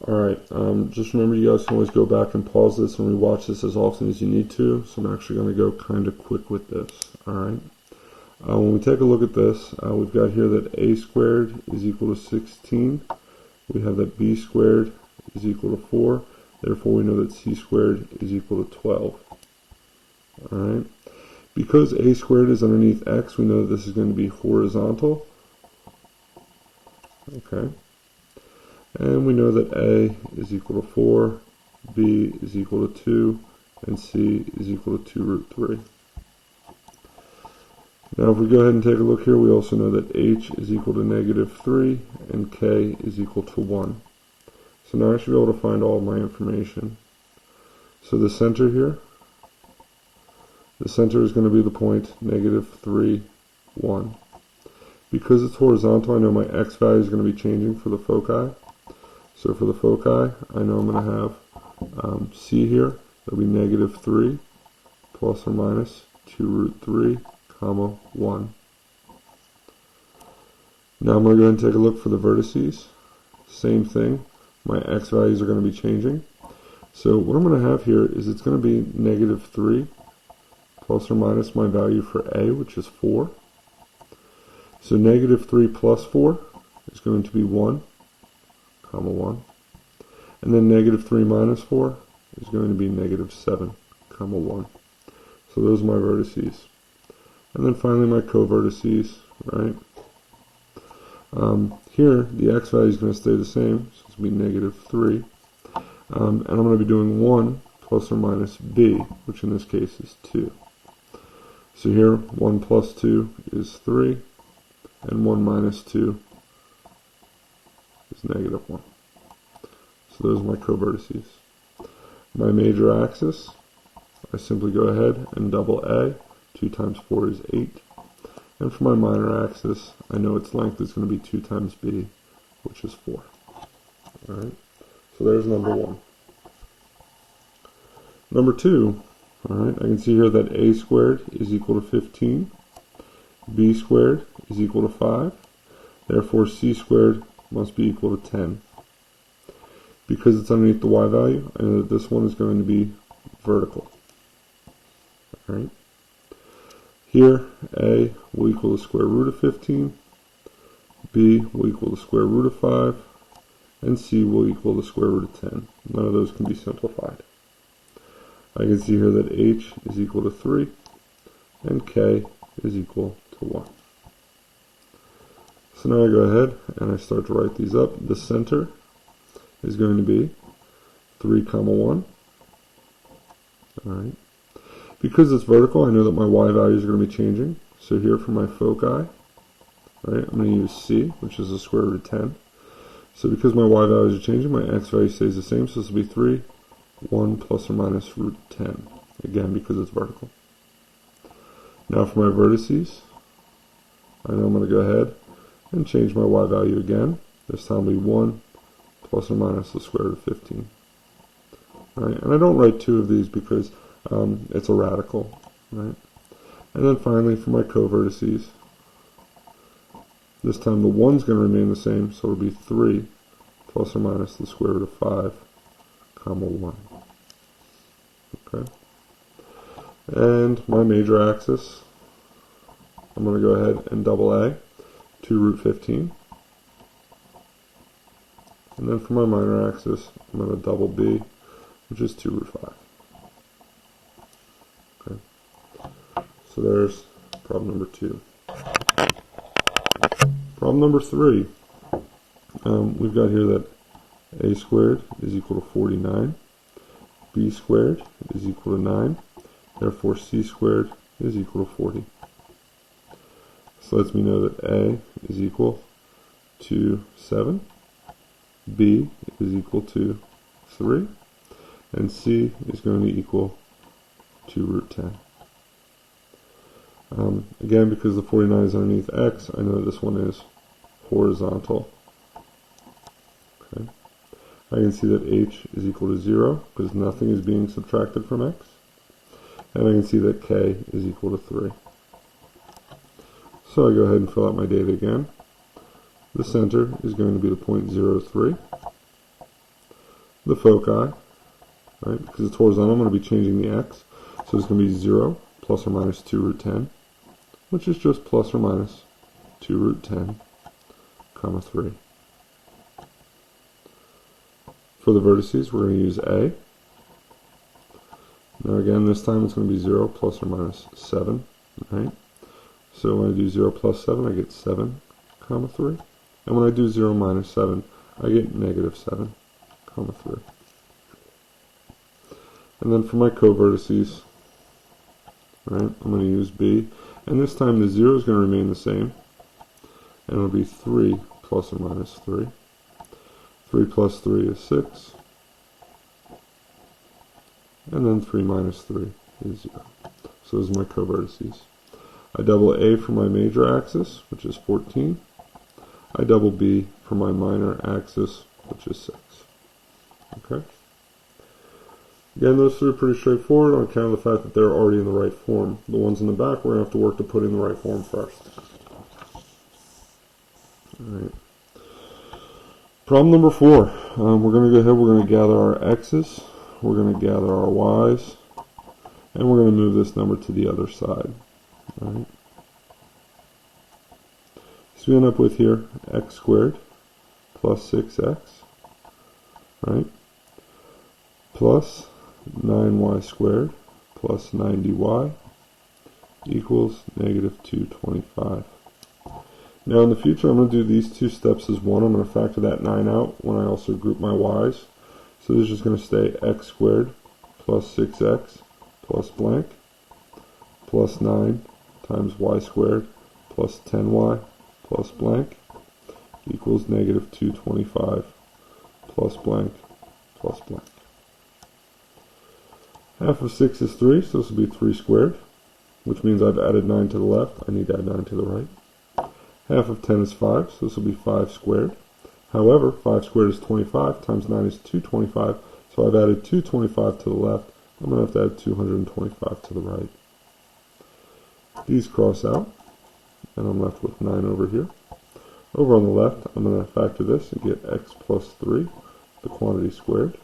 Alright, just remember you guys can always go back and pause this and rewatch this as often as you need to, so I'm actually going to go kind of quick with this. Alright, when we take a look at this, we've got here that a squared is equal to 16. We have that b squared is equal to 4. Therefore, we know that c squared is equal to 12. Alright, because a squared is underneath x, we know that this is going to be horizontal. Okay. And we know that a is equal to 4, b is equal to 2, and c is equal to 2 root 3. Now if we go ahead and take a look here, we also know that h is equal to -3, and k is equal to 1. So now I should be able to find all of my information. So the center here, the center is going to be the point -3, 1. Because it's horizontal, I know my x value is going to be changing for the foci. So for the foci, I know I'm going to have c here, that'll be -3 plus or minus 2 root 3, comma 1. Now I'm going to go ahead and take a look for the vertices. Same thing, my x values are going to be changing. So what I'm going to have here is it's going to be -3 plus or minus my value for a, which is 4. So -3 plus 4 is going to be 1. Comma 1, and then -3 minus 4 is going to be -7, comma 1. So those are my vertices. And then finally my co-vertices, right? Here the x value is going to stay the same, so it's going to be -3. And I'm going to be doing 1 plus or minus b, which in this case is 2. So here 1 plus 2 is 3, and 1 minus 2 is -1. So those are my co-vertices. My major axis, I simply go ahead and double a. 2 times 4 is 8. And for my minor axis, I know its length is going to be 2 times b, which is 4. Alright, so there's number 1. Number 2, alright, I can see here that a squared is equal to 15. B squared is equal to 5. Therefore, c squared must be equal to 10. Because it's underneath the y value, I know that this one is going to be vertical. Alright. Here, a will equal the square root of 15, b will equal the square root of 5, and c will equal the square root of 10. None of those can be simplified. I can see here that h is equal to 3, and k is equal to 1. So now I go ahead and I start to write these up. The center is going to be 3, comma 1. Alright. Because it's vertical, I know that my y values are going to be changing. So here for my foci, right, I'm going to use c, which is the square root of 10. So because my y values are changing, my x value stays the same. So this will be 3, 1 plus or minus root 10. Again, because it's vertical. Now for my vertices, I know I'm going to go ahead and change my y value again. This time will be 1 plus or minus the square root of 15. Right? And I don't write 2 of these because it's a radical. Right? And then finally for my co-vertices, this time the 1 is going to remain the same, so it'll be 3 plus or minus the square root of 5, comma 1. Okay. And my major axis, I'm going to go ahead and double a, 2 root 15. And then for my minor axis, I'm going to double b, which is 2 root 5. Okay. So there's problem number 2. Problem number 3. We've got here that a squared is equal to 49. B squared is equal to 9. Therefore, c squared is equal to 40. So lets me know that a is equal to 7. B is equal to 3, and C is going to equal 2 root 10. Again, because the 49 is underneath x, I know this one is horizontal. Okay. I can see that h is equal to 0 because nothing is being subtracted from x. And I can see that k is equal to 3. So I go ahead and fill out my data again. The center is going to be the point 0, 3. the foci, right? Because it's horizontal, I'm going to be changing the x. So it's going to be 0 plus or minus 2 root 10, which is just plus or minus 2 root 10, comma 3. For the vertices, we're going to use A. Now again, this time it's going to be 0 plus or minus 7, right? So when I do 0 plus 7, I get 7, comma 3. And when I do 0 minus 7, I get negative 7, comma 3. And then for my co-vertices, right, I'm going to use B. And this time the 0 is going to remain the same. And it'll be 3 plus or minus 3. 3 plus 3 is 6. And then 3 minus 3 is 0. So those are my co-vertices. I double A for my major axis, which is 14. I double B for my minor axis, which is 6. Okay? Again, those three are pretty straightforward on account of the fact that they're already in the right form. The ones in the back, we're going to have to work to put in the right form first. Alright. Problem number 4. We're going to go ahead, we're going to gather our x's, we're going to gather our y's, and we're going to move this number to the other side. Alright. So we end up with here x squared plus 6x, right, plus 9y squared plus 90y equals negative 225. Now in the future I'm going to do these two steps as one. I'm going to factor that 9 out when I also group my y's. So this is just going to stay x squared plus 6x plus blank plus 9 times y squared plus 10y plus blank equals negative 225 plus blank plus blank. Half of 6 is 3, so this will be 3 squared, which means I've added 9 to the left. I need to add 9 to the right. Half of 10 is 5, so this will be 5 squared. However, 5 squared is 25, times 9 is 225, so I've added 225 to the left. I'm going to have to add 225 to the right. These cross out, and I'm left with 9 over here. Over on the left, I'm going to factor this and get x plus 3, the quantity squared,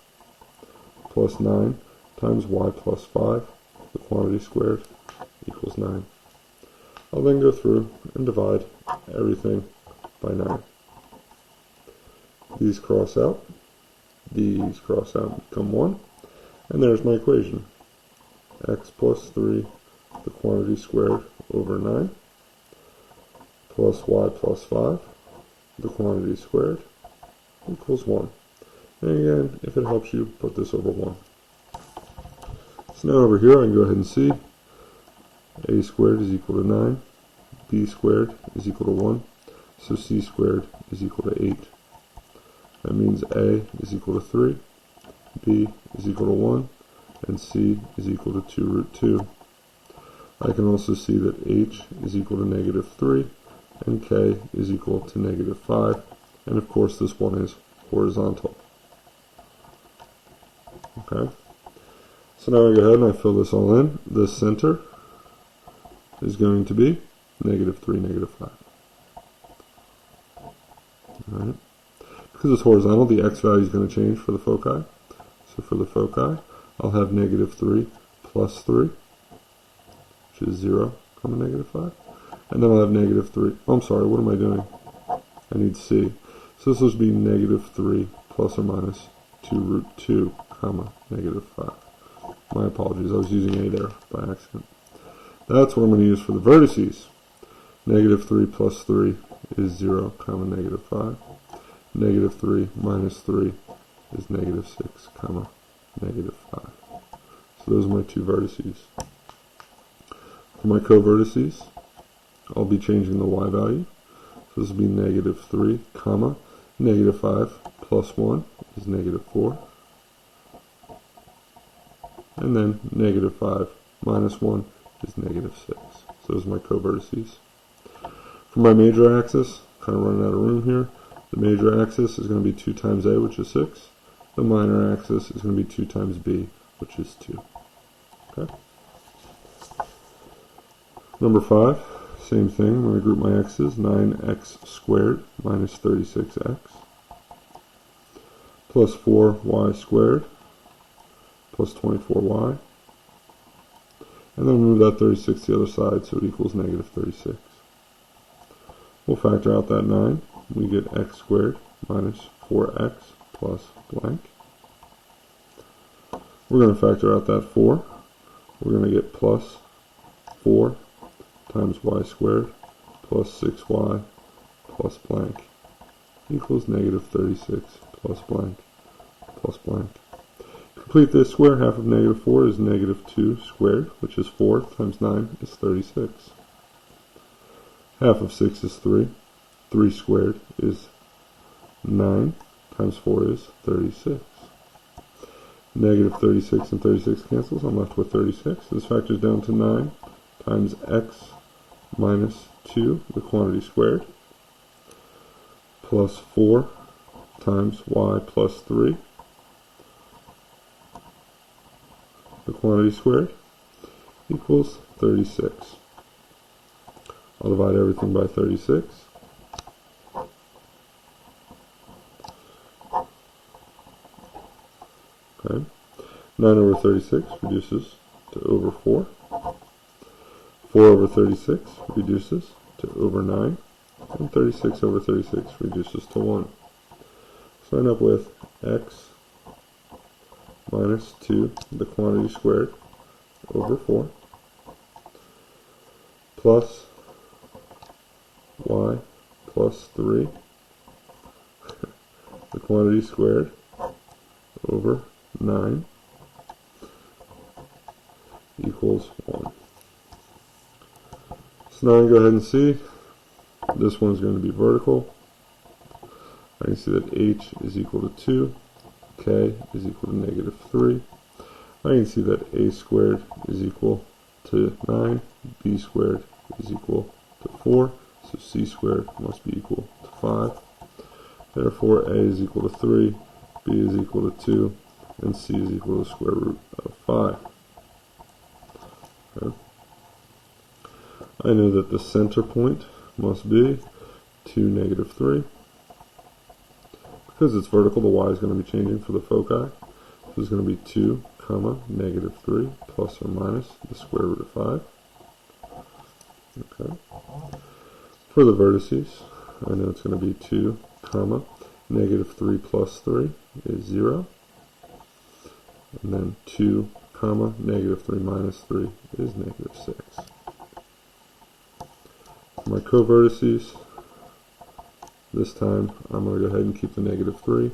plus 9 times y plus 5, the quantity squared, equals 9. I'll then go through and divide everything by 9. These cross out, these cross out and become 1, and there's my equation. X plus 3, the quantity squared, over 9, plus y plus 5, the quantity squared, equals 1. And again, if it helps you, put this over 1. So now over here I can go ahead and see a squared is equal to 9, b squared is equal to 1, so c squared is equal to 8. That means a is equal to 3, b is equal to 1, and c is equal to 2 root 2. I can also see that h is equal to negative 3, and k is equal to negative 5, and of course this one is horizontal. Okay? So now I go ahead and I fill this all in. The center is going to be negative 3, negative 5. Alright. Because it's horizontal, the x value is going to change for the foci. So for the foci, I'll have negative 3 plus 3, which is 0, comma negative 5. And then I'll have negative 3. Oh, I'm sorry, what am I doing? I need c. So this will be negative 3 plus or minus 2 root 2, comma negative 5. My apologies, I was using a there by accident. That's what I'm going to use for the vertices. Negative 3 plus 3 is 0, comma negative 5. Negative 3 minus 3 is negative 6, comma negative 5. So those are my two vertices. For my co-vertices, I'll be changing the y value. So this will be negative 3, comma negative 5 plus 1 is negative 4. And then negative 5 minus 1 is negative 6. So those are my co-vertices. For my major axis, kind of running out of room here, the major axis is going to be 2 times a, which is 6. The minor axis is going to be 2 times b, which is 2. Okay. Number 5, same thing. I'm going to group my x's. 9x squared minus 36x plus 4y squared plus 24y. And then move that 36 to the other side, so it equals negative 36. We'll factor out that 9. We get x squared minus 4x plus blank. We're going to factor out that 4. We're going to get plus 4 times y squared plus 6y plus blank equals negative 36 plus blank plus blank. Complete this square. Half of negative 4 is negative 2 squared, which is 4 times 9 is 36. Half of 6 is 3. 3 squared is 9 times 4 is 36. Negative 36 and 36 cancels. I'm left with 36. This factors down to 9 times x minus 2, the quantity squared, plus 4 times y plus 3, the quantity squared, equals 36. I'll divide everything by 36. Okay. 9 over 36 reduces to over 4. 4 over 36 reduces to over 9. And 36 over 36 reduces to 1. So I end up with x minus 2, the quantity squared, over 4, plus y plus 3, the quantity squared, over 9, equals 1. So now I can go ahead and see this one is going to be vertical. I can see that h is equal to 2, k is equal to negative 3. I can see that a squared is equal to 9, b squared is equal to 4, so c squared must be equal to 5. Therefore, a is equal to 3, b is equal to 2, and c is equal to the square root of 5. Okay. I know that the center point must be 2, negative 3. Because it's vertical, the y is going to be changing for the foci. So it's going to be 2, comma, negative 3, plus or minus the square root of 5. Okay. For the vertices, I know it's going to be 2, comma, negative 3 plus 3 is 0. And then 2, comma, negative 3 minus 3 is negative 6. For my co-vertices, this time I'm going to go ahead and keep the negative 3.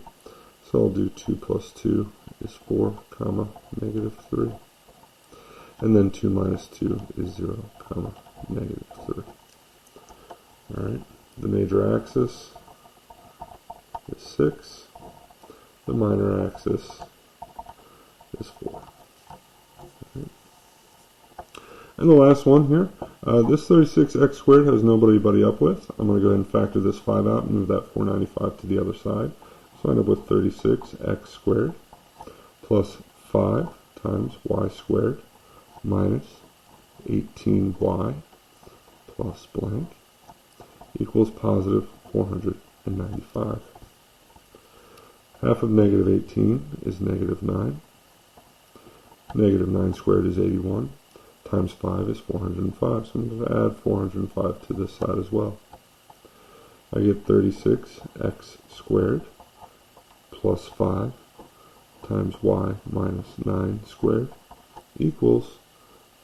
So I'll do 2 plus 2 is 4, comma, negative 3. And then 2 minus 2 is 0, comma, negative 3. Alright, the major axis is 6. The minor axis is 4. Okay. And the last one here, this 36x squared has nobody to buddy up with. I'm going to go ahead and factor this 5 out and move that 495 to the other side. So I end up with 36x squared plus 5 times y squared minus 18y plus blank equals positive 495. Half of negative 18 is negative 9. Negative 9 squared is 81. Times 5 is 405. So I'm going to add 405 to this side as well. I get 36x squared plus 5 times y minus 9 squared equals,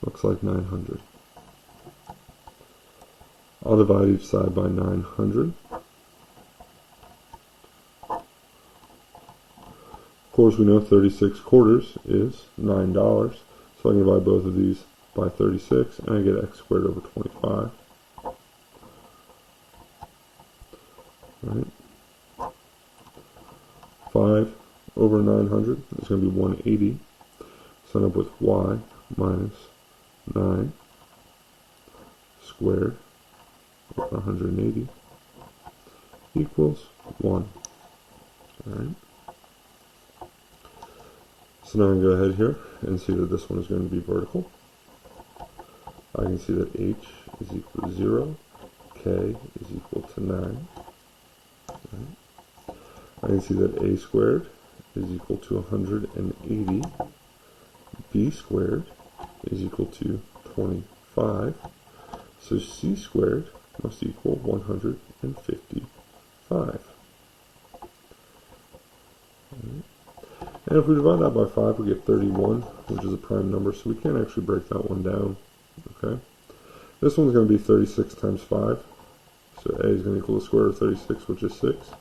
looks like 900. I'll divide each side by 900. Of course, we know 36 quarters is $9, so I can divide both of these by 36, and I get x squared over 25. Right. 5 over 900 is going to be 180. So I end up with y minus 9 squared over 180 equals 1. Alright. So now I can go ahead here and see that this one is going to be vertical. I can see that h is equal to 0, k is equal to 9. Right. I can see that a squared is equal to 180. B squared is equal to 25. So C squared must equal 155. And if we divide that by 5, we get 31, which is a prime number, so we can't actually break that one down. Okay. This one's going to be 36 times 5. So A is going to equal the square root of 36, which is 6,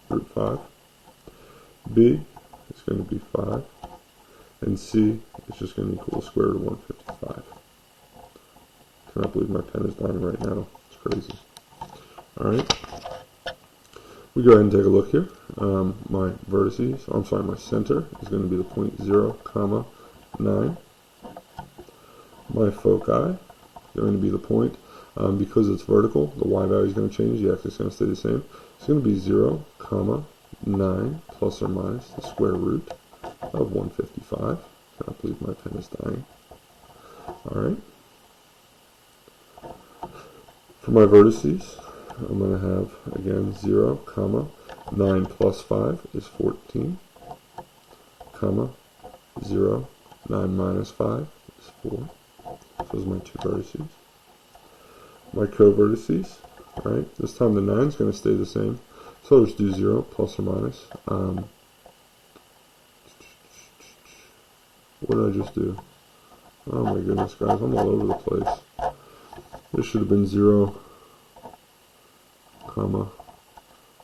root 5. B is going to be 5. And C is just going to equal the square root of 155. Cannot believe my pen is dying right now. It's crazy. Alright. We go ahead and take a look here. My vertices, my center is going to be the point 0, 9. My foci is going to be the point. Because it's vertical, the y value is going to change, the x is going to stay the same. It's going to be 0, 9 plus or minus the square root of 155. Cannot believe my pen is dying. Alright. For my vertices, I'm going to have, again, 0, 9 plus 5 is 14, 0, 9 minus 5 is 4. Those are my two vertices. My co-vertices, right? This time the 9 is going to stay the same. So I'll just do 0 plus or minus. What did I just do? Oh my goodness, guys, I'm all over the place. This should have been 0,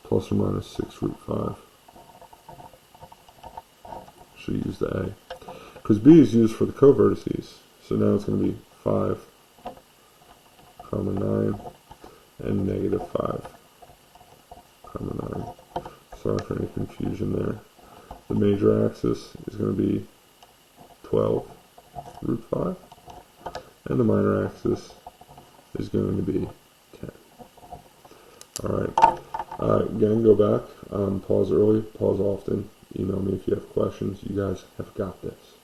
plus or minus 6 root 5. Should use the A. Because B is used for the co-vertices. So now it's going to be 5, 9, and negative 5, 9. Sorry for any confusion there. The major axis is going to be 12, root 5, and the minor axis is going to be 10. Alright, again, go back, pause early, pause often, email me if you have questions. You guys have got this.